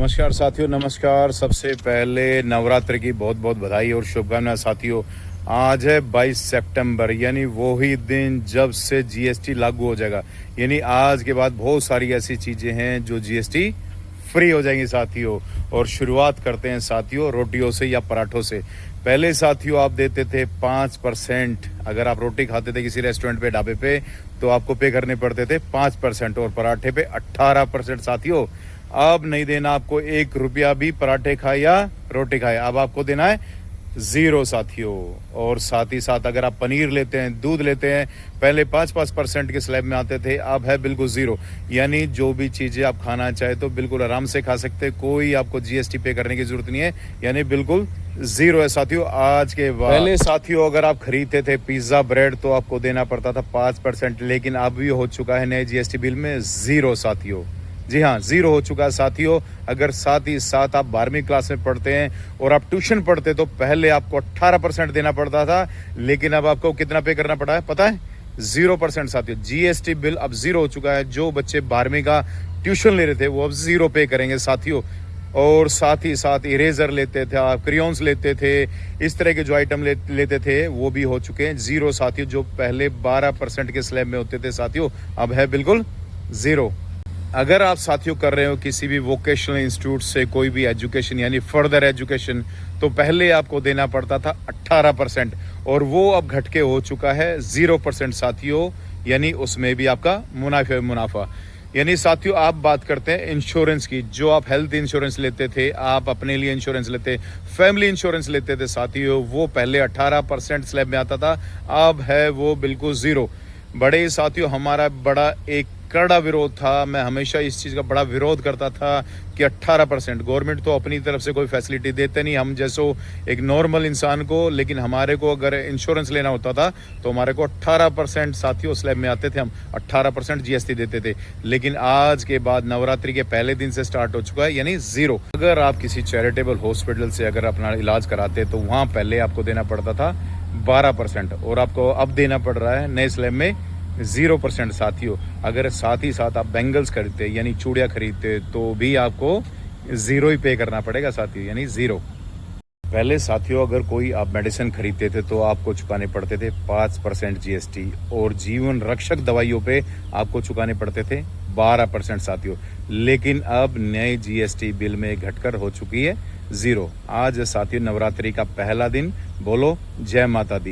नमस्कार साथियों, नमस्कार। सबसे पहले नवरात्र की बहुत बहुत बधाई और शुभकामनाएं साथियों। आज है 22 सितंबर, यानी वो ही दिन जब से जीएसटी लागू हो जाएगा। यानी आज के बाद बहुत सारी ऐसी चीज़ें हैं जो जीएसटी फ्री हो जाएंगी साथियों। और शुरुआत करते हैं साथियों रोटियों से या पराठों से। पहले साथियों आप देते थे 5%। अगर आप रोटी खाते थे किसी रेस्टोरेंट पे, ढाबे पे, तो आपको पे करने पड़ते थे 5%, और पराठे पे 18% साथियों। अब नहीं देना आपको 1 रुपया भी, पराठे खाए या रोटी खाए। अब आपको देना है 0 साथियों। और साथ ही साथ अगर आप पनीर लेते हैं, दूध लेते हैं, पहले 5% के स्लैब में आते थे, अब है बिल्कुल 0। यानी जो भी चीज़ें आप खाना चाहे तो बिल्कुल आराम से खा सकते हैं, कोई आपको जीएसटी पे करने की जरूरत नहीं है। यानी बिल्कुल 0 है साथियों आज के बाद। पहले साथियों अगर आप खरीदते थे पिज्ज़ा, ब्रेड, तो आपको देना पड़ता था 5%, लेकिन अब भी हो चुका है नए जीएसटी बिल में 0 साथियों। जी हाँ, 0 हो चुका है साथियों। अगर साथ ही साथ आप 12वीं क्लास में पढ़ते हैं और आप ट्यूशन पढ़ते तो पहले आपको 18% देना पड़ता था, लेकिन अब आपको कितना पे करना पड़ा है पता है? 0% साथियों। जीएसटी बिल अब 0 हो चुका है। जो बच्चे 12वीं का ट्यूशन ले रहे थे वो अब 0 पे करेंगे साथियों। और साथ ही साथ इरेजर लेते थे आप, क्रेयॉन्स लेते थे, इस तरह के जो आइटम लेते थे वो भी हो चुके हैं 0 साथियों। जो पहले 12% के स्लैब में होते थे साथियों, अब है बिल्कुल 0। अगर आप साथियों कर रहे हो किसी भी वोकेशनल इंस्टीट्यूट से कोई भी एजुकेशन यानी फर्दर एजुकेशन, तो पहले आपको देना पड़ता था 18%, और वो अब घट के हो चुका है 0% साथियों। यानी उसमें भी आपका मुनाफा। यानी साथियों आप बात करते हैं इंश्योरेंस की। जो आप हेल्थ इंश्योरेंस लेते थे, आप अपने लिए इंश्योरेंस लेते, फैमिली इंश्योरेंस लेते थे साथियों, वो पहले 18% स्लैब में आता था, अब है वो बिल्कुल 0। बड़े साथियों हमारा बड़ा एक कड़ा विरोध था। मैं हमेशा इस चीज़ का बड़ा विरोध करता था कि 18%। गवर्नमेंट तो अपनी तरफ से कोई फैसिलिटी देते नहीं हम जैसो एक नॉर्मल इंसान को, लेकिन हमारे को अगर इंश्योरेंस लेना होता था तो हमारे को 18% साथियों स्लैब में आते थे, हम 18% जीएसटी देते थे। लेकिन आज के बाद नवरात्रि के पहले दिन से स्टार्ट हो चुका है, यानी 0। अगर आप किसी चैरिटेबल हॉस्पिटल से अगर अपना इलाज कराते तो वहाँ पहले आपको देना पड़ता था 12%, और आपको अब देना पड़ रहा है नए स्लैब में 0% साथियों। अगर साथ ही साथ आप बैंगल्स खरीदते यानी चूड़ियाँ खरीदते तो भी आपको 0 ही पे करना पड़ेगा साथियों, यानी 0। पहले साथियों अगर कोई आप मेडिसिन खरीदते थे तो आपको चुकाने पड़ते थे 5% जीएसटी, और जीवन रक्षक दवाइयों पे आपको चुकाने पड़ते थे 12% साथियों। लेकिन अब नए जीएसटी बिल में घटकर हो चुकी है 0। आज साथियों नवरात्रि का पहला दिन। बोलो जय माता दी।